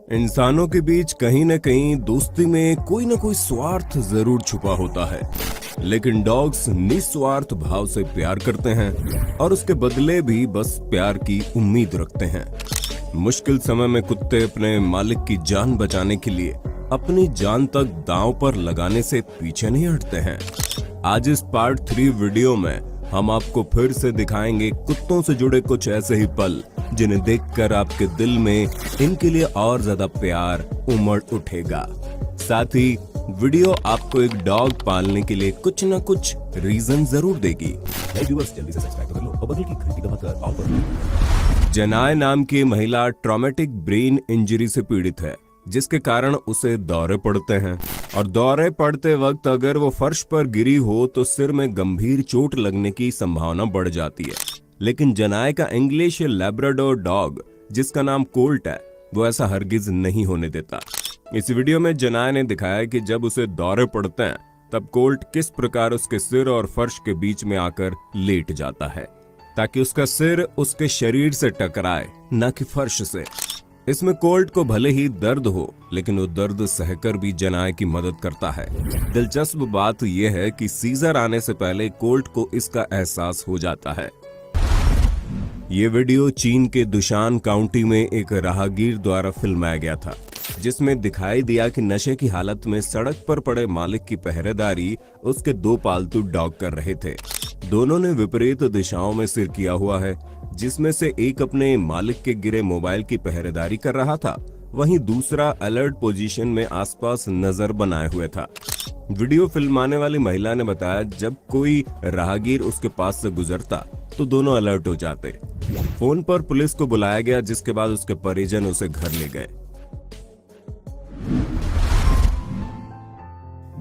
इंसानों के बीच कहीं न कहीं दोस्ती में कोई न कोई स्वार्थ जरूर छुपा होता है, लेकिन डॉग्स निस्वार्थ भाव से प्यार करते हैं और उसके बदले भी बस प्यार की उम्मीद रखते हैं। मुश्किल समय में कुत्ते अपने मालिक की जान बचाने के लिए अपनी जान तक दांव पर लगाने से पीछे नहीं हटते हैं। आज इस पार्ट 3 वीडियो में हम आपको फिर से दिखाएंगे कुत्तों से जुड़े कुछ ऐसे ही पल जिन्हें देखकर आपके दिल में इनके लिए और ज्यादा प्यार उमड़ उठेगा। साथ ही वीडियो आपको एक डॉग पालने के लिए कुछ न कुछ रीजन जरूर देगी। जल्दी से सब्सक्राइब कर लो और बगल की घंटी दबाकर ऑल कर लो। जनाए नाम की महिला ट्रॉमेटिक ब्रेन इंजरी से पीड़ित है, जिसके कारण उसे दौरे पड़ते हैं और दौरे पड़ते वक्त अगर वो फर्श पर गिरी हो तो सिर में गंभीर चोट लगने की संभावना बढ़ जाती है। लेकिन जनाए का इंग्लिश लैब्राडोर डॉग, जिसका नाम कोल्ट है, वो ऐसा हरगिज नहीं होने देता। इस वीडियो में जनाए ने दिखाया कि जब उसे दौरे पड़ते हैं तब कोल्ट किस प्रकार उसके सिर और फर्श के बीच में आकर लेट जाता है, ताकि उसका सिर उसके शरीर से टकराए, न कि फर्श से। इसमें कोल्ट को भले ही दर्द हो, लेकिन वो दर्द सहकर भी जनाए की मदद करता है। दिलचस्प बात यह है कि सीजर आने से पहले कोल्ट को इसका एहसास हो जाता है। ये वीडियो चीन के दुशान काउंटी में एक राहगीर द्वारा फिल्माया गया था, जिसमें दिखाई दिया कि नशे की हालत में सड़क पर पड़े मालिक की पहरेदारी उसके 2 पालतू डॉग कर रहे थे। दोनों ने विपरीत दिशाओं में सिर किया हुआ है, जिसमें से एक अपने मालिक के गिरे मोबाइल की पहरेदारी कर रहा था, वहीं दूसरा अलर्ट पोजीशन में आसपास नजर बनाए हुए था। वीडियो फिल्माने वाली महिला ने बताया, जब कोई राहगीर उसके पास से गुजरता तो दोनों अलर्ट हो जाते। फोन पर पुलिस को बुलाया गया, जिसके बाद उसके परिजन उसे घर ले गए।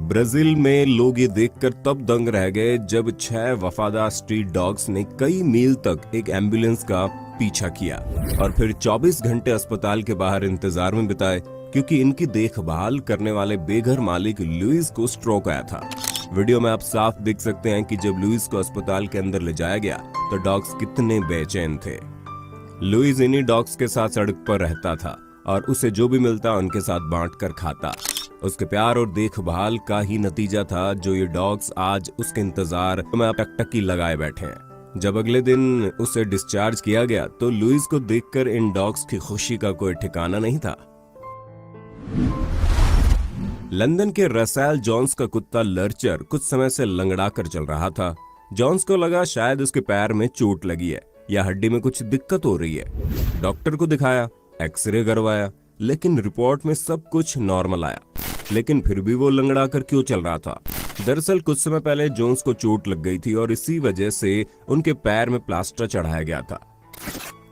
ब्राजील में लोग ये देखकर तब दंग रह गए जब 6 वफादार स्ट्रीट डॉग्स ने कई मील तक एक एम्बुलेंस का पीछा किया और फिर 24 घंटे अस्पताल के बाहर इंतजार में बिताए, क्योंकि इनकी देखभाल करने वाले बेघर मालिक लुइस को स्ट्रोक आया था। वीडियो में आप साफ देख सकते हैं कि जब लुइस को अस्पताल के अंदर ले जाया गया तो डॉग्स कितने बेचैन थे। लुइस इन्हीं डॉग्स के साथ सड़क पर रहता था और उसे जो भी मिलता उनके साथ बांटकर खाता। उसके प्यार और देखभाल का ही नतीजा था जो ये डॉग्स आज उसके इंतजार में टकटकी लगाए बैठे हैं। जब अगले दिन उसे डिस्चार्ज किया गया तो लुइस को देखकर इन डॉग्स की खुशी का कोई ठिकाना नहीं था। लंदन के रसैल जॉन्स का कुत्ता लर्चर कुछ समय से लंगड़ा कर चल रहा था। जॉन्स को लगा शायद उसके पैर में चोट लगी है या हड्डी में कुछ दिक्कत हो रही है। डॉक्टर को दिखाया, एक्सरे करवाया, लेकिन रिपोर्ट में सब कुछ नॉर्मल आया। लेकिन फिर भी वो लंगड़ा कर क्यों चल रहा था? दरअसल कुछ समय पहले जोन्स को चोट लग गई थी और इसी वजह से उनके पैर में प्लास्टर चढ़ाया गया था।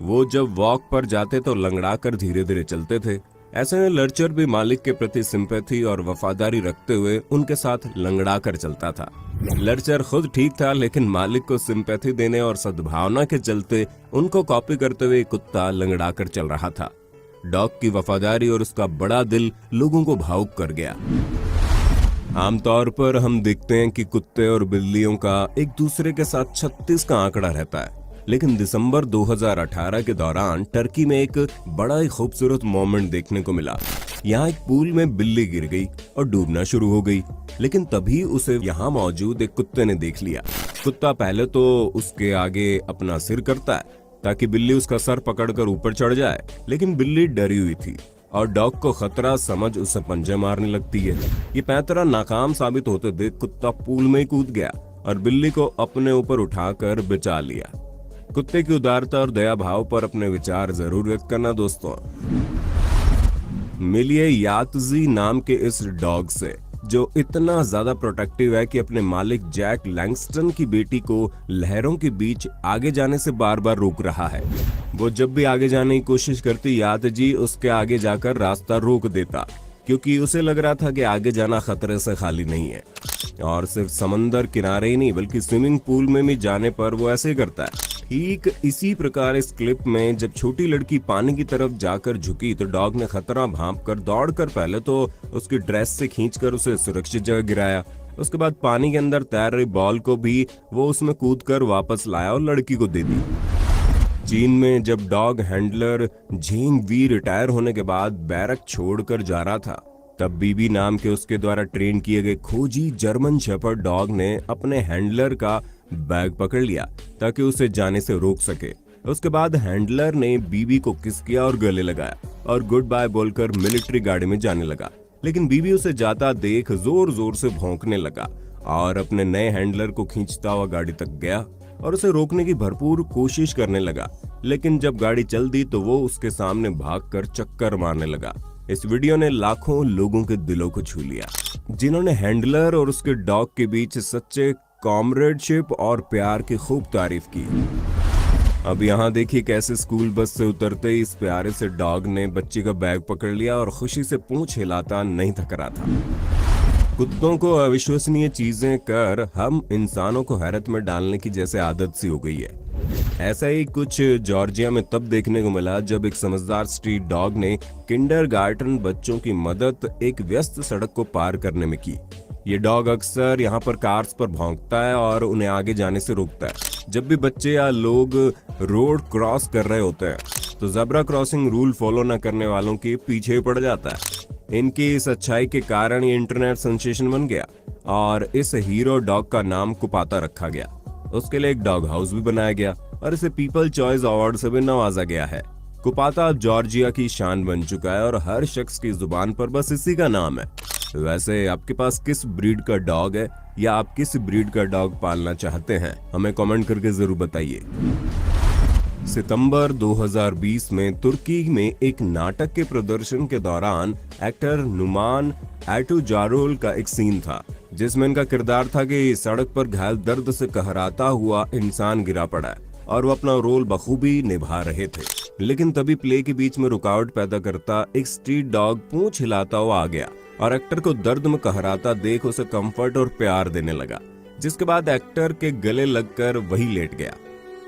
वो जब वॉक पर जाते तो लंगड़ा कर धीरे धीरे चलते थे। ऐसे में लर्चर भी मालिक के प्रति सिंपैथी और वफादारी रखते हुए उनके साथ लंगड़ा कर चलता था। लर्चर खुद ठीक था, लेकिन मालिक को सिंपैथी देने और सद्भावना के चलते उनको कॉपी करते हुए कुत्ता लंगड़ा कर चल रहा था। डॉग की वफादारी और उसका बड़ा दिल लोगों को भावुक कर गया। आमतौर पर हम देखते हैं कि कुत्ते और बिल्लियों का एक दूसरे के साथ 36 का आंकड़ा रहता है, लेकिन दिसंबर 2018 के दौरान टर्की में एक बड़ा ही खूबसूरत मोमेंट देखने को मिला। यहाँ एक पूल में बिल्ली गिर गई और डूबना शुरू हो गई, लेकिन तभी उसे यहाँ मौजूद एक कुत्ते ने देख लिया। कुत्ता पहले तो उसके आगे अपना सिर करता है ताकि बिल्ली उसका सर पकड़कर ऊपर चढ़ जाए, लेकिन बिल्ली डरी हुई थी और डॉग को खतरा समझ उसे पंजे मारने लगती है। ये पैंतरा नाकाम साबित होते देख कुत्ता पूल में कूद गया और बिल्ली को अपने ऊपर उठाकर बचा लिया। कुत्ते की उदारता और दया भाव पर अपने विचार जरूर व्यक्त करना दोस्तों। मिलिए यातजी नाम के इस डॉग से, जो इतना ज्यादा प्रोटेक्टिव है कि अपने मालिक जैक लैंगस्टन की बेटी को लहरों के बीच आगे जाने से बार बार रोक रहा है। वो जब भी आगे जाने की कोशिश करती, यातजी उसके आगे जाकर रास्ता रोक देता, क्योंकि उसे लग रहा था कि आगे जाना खतरे से खाली नहीं है। और सिर्फ समंदर किनारे ही नहीं, बल्कि स्विमिंग पूल में भी जाने पर वो ऐसे ही करता है। ठीक इसी प्रकार इस क्लिप में जब छोटी लड़की पानी की तरफ जाकर झुकी तो डॉग ने खतरा भांपकर दौड़कर पहले तो उसकी ड्रेस से खींचकर उसे सुरक्षित जगह गिराया। उसके बाद पानी के अंदर तैर रही बॉल को भी वो उसमें कूदकर वापस लाया और लड़की को दे दी। चीन में जब dog handler Zheng Wei retire होने के बाद बैरक छोड़कर जा रहा था, तब बीबी नाम के उसके द्वारा ट्रेन किए गए खोजी जर्मन शेफर्ड डॉग ने अपने हैंडलर का बैग पकड़ लिया ताकि उसे जाने से रोक सके। उसके बाद हैंडलर ने बीबी को किस किया और गले लगाया और गुड बाय बोलकर मिलिट्री गाड़ी में जाने लगा। लेकिन बीबी उसे जाता देख जोर जोर से भौंकने लगा और अपने नए हैंडलर को खींचता हुआ गाड़ी तक गया और उसे रोकने की भरपूर कोशिश करने लगा। लेकिन जब गाड़ी चल दी तो वो उसके सामने भागकर चक्कर मारने लगा। इस वीडियो ने लाखों लोगों के दिलों को छू लिया, जिन्होंने हैंडलर और उसके डॉग के बीच सच्चे कॉमरेडशिप और प्यार की खूब तारीफ की। अब यहाँ देखिए कैसे स्कूल बस से उतरते ही इस प्यारे से डॉग ने बच्ची का बैग पकड़ लिया और खुशी से पूंछ हिलाता नहीं थक रहा था। कुत्तों को अविश्वसनीय चीजें कर हम इंसानों को हैरत में डालने की जैसे आदत सी हो गई है। ऐसा ही कुछ जॉर्जिया में तब देखने को मिला जब एक समझदार स्ट्रीट डॉग ने किंडरगार्टन बच्चों की मदद एक व्यस्त सड़क को पार करने में की। ये डॉग अक्सर यहाँ पर कार्स पर भौंकता है और उन्हें आगे जाने से रोकता है। जब भी बच्चे या लोग रोड क्रॉस कर रहे होते हैं तो ज़ेब्रा क्रॉसिंग रूल फॉलो न करने वालों के पीछे पड़ जाता है। इनकी इस अच्छाई के कारण ये इंटरनेट सेंसेशन बन गया और इस हीरो डॉग का नाम कुपाता रखा गया। उसके लिए एक डॉग हाउस भी बनाया गया और इसे पीपल चॉइस अवार्ड से भी नवाजा गया है। कुपाता अब जॉर्जिया की शान बन चुका है और हर शख्स की जुबान पर बस इसी का नाम है। वैसे आपके पास किस ब्रीड का डॉग है या आप किस ब्रीड का डॉग पालना चाहते हैं, हमें कमेंट करके जरूर बताइए। सितंबर 2020 में तुर्की में एक नाटक के प्रदर्शन के दौरान एक्टर नुमान एटुजारोल का एक सीन था जिसमें इनका किरदार था कि सड़क पर घायल दर्द से कहराता हुआ इंसान गिरा पड़ा है और वो अपना रोल बखूबी निभा रहे थे। लेकिन तभी प्ले के बीच में रुकावट पैदा करता एक स्ट्रीट डॉग पूंछ हिलाता हुआ आ गया और एक्टर को दर्द में कहराता देख उसे कंफर्ट और प्यार देने लगा, जिसके बाद एक्टर के गले लगकर वही लेट गया।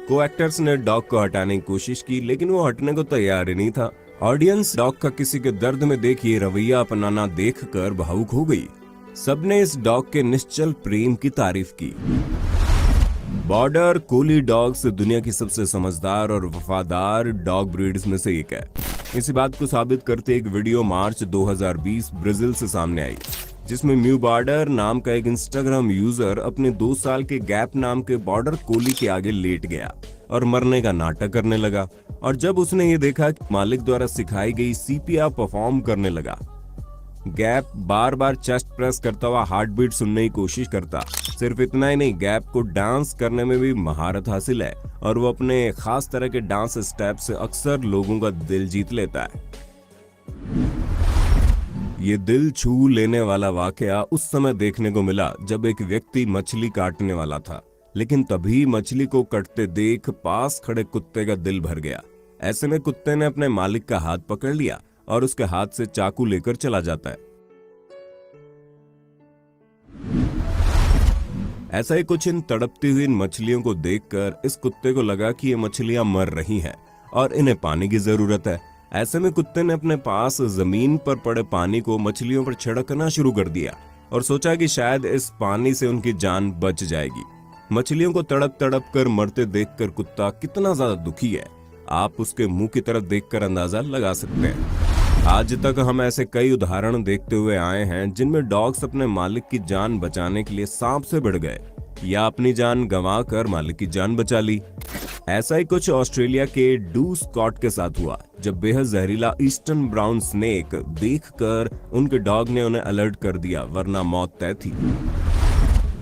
को एक्टर्स ने डॉग को हटाने की कोशिश की लेकिन वो हटने को तैयार ही नहीं था। ऑडियंस डॉग का किसी के दर्द में देखिए रवैया अपनाना देखकर भावुक हो गई। सबने इस डॉग के निश्चल प्रेम की तारीफ की। बॉर्डर कोली डॉग्स दुनिया की सबसे समझदार और वफादार डॉग ब्रीड्स में से एक है। इसी बात को साबित करते एक वीडियो मार्च 2020 ब्राजील से सामने आई, जिसमें म्यू बॉर्डर नाम का एक इंस्टाग्राम यूजर अपने 2 साल के गैप नाम के बॉर्डर कोली के आगे लेट गया और मरने का नाटक करने लगा। और जब उसने ये देखा कि मालिक द्वारा सिखाई गई सीपीआर परफॉर्म करने लगा। गैप बार बार चेस्ट प्रेस करता हुआ हार्ट बीट सुनने की कोशिश करता। सिर्फ इतना ही नहीं, गैप को डांस करने में भी महारत हासिल है और वो अपने खास तरह के डांस स्टेप से अक्सर लोगों का दिल जीत लेता है। ये दिल छू लेने वाला वाकया उस समय देखने को मिला जब एक व्यक्ति मछली काटने वाला था, लेकिन तभी मछली को कटते देख पास खड़े कुत्ते का दिल भर गया। ऐसे में कुत्ते ने अपने मालिक का हाथ पकड़ लिया और उसके हाथ से चाकू लेकर चला जाता है। ऐसा ही कुछ इन तड़पती हुई मछलियों को देखकर इस कुत्ते को लगा कि ये मछलियां मर रही हैं और इन्हें पानी की जरूरत है। ऐसे में कुत्ते ने अपने पास जमीन पर पड़े पानी को मछलियों पर छिड़कना शुरू कर दिया और सोचा कि शायद इस पानी से उनकी जान बच जाएगी। मछलियों को तड़प तड़प कर मरते देखकर कुत्ता कितना ज्यादा दुखी है, आप उसके मुंह की तरफ देखकर अंदाजा लगा सकते हैं। आज तक हम ऐसे कई उदाहरण देखते हुए आए हैं जिनमें डॉग्स अपने मालिक की जान बचाने के लिए सांप से भिड़ गए या अपनी जान गंवाकर मालिक की जान बचा ली। ऐसा ही कुछ ऑस्ट्रेलिया के डू स्कॉट के साथ हुआ जब बेहद जहरीला ईस्टर्न ब्राउन स्नेक देखकर उनके डॉग ने उन्हें अलर्ट कर दिया, वरना मौत तय थी।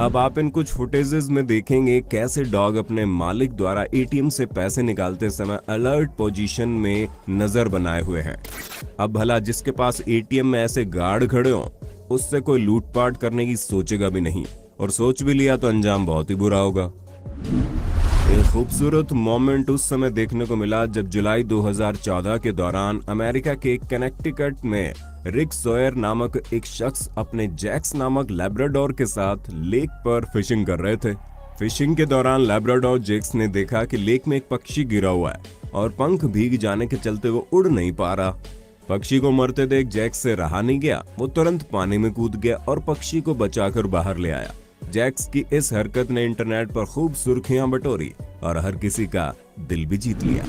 अब आप इन कुछ फुटेजेस में देखेंगे कैसे डॉग अपने मालिक द्वारा एटीएम से पैसे निकालते समय अलर्ट पोजीशन में नजर बनाए हुए हैं। अब भला जिसके पास एटीएम में ऐसे गार्ड खड़े हों, उससे कोई लूटपाट करने की सोचेगा भी नहीं, और सोच भी लिया तो अंजाम बहुत ही बुरा होगा। एक खूबसूरत मोमेंट उस समय देखने को मिला जब जुलाई 2014 के दौरान अमेरिका के कनेक्टिकट में रिक सॉयर नामक एक शख्स अपने जैक्स नामक लैब्राडोर के साथ लेक पर फिशिंग कर रहे थे। फिशिंग के दौरान लैब्राडोर जैक्स ने देखा कि लेक में एक पक्षी गिरा हुआ है और पंख भीग जाने के चलते वो उड़ नहीं पा रहा। पक्षी को मरते देख जैक्स से रहा नहीं गया, वो तुरंत पानी में कूद गया और पक्षी को बचाकर बाहर ले आया। जैक्स की इस हरकत ने इंटरनेट पर खूब सुर्खियां बटोरी और हर किसी का दिल भी जीत लिया।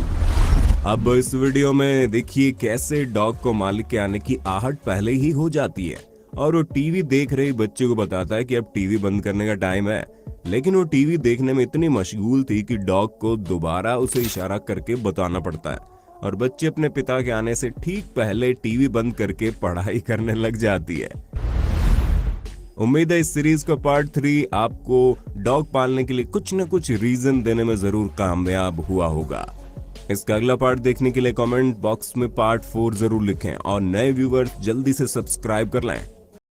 अब इस वीडियो में देखिए कैसे डॉग को मालिक के आने की आहट पहले ही हो जाती है और वो टीवी देख रहे बच्चे को बताता है कि अब टीवी बंद करने का टाइम है, लेकिन वो टीवी देखने में इतनी मशगूल थी कि डॉग को दोबारा उसे इशारा करके बताना पड़ता है और बच्चे अपने पिता के आने से ठीक पहले टीवी बंद करके पढ़ाई करने लग जाती है। उम्मीद है इस सीरीज का पार्ट 3 आपको डॉग पालने के लिए कुछ न कुछ रीजन देने में जरूर कामयाब हुआ होगा। इसका अगला पार्ट देखने के लिए कमेंट बॉक्स में पार्ट 4 जरूर लिखें और नए व्यूअर्स जल्दी से सब्सक्राइब कर लें।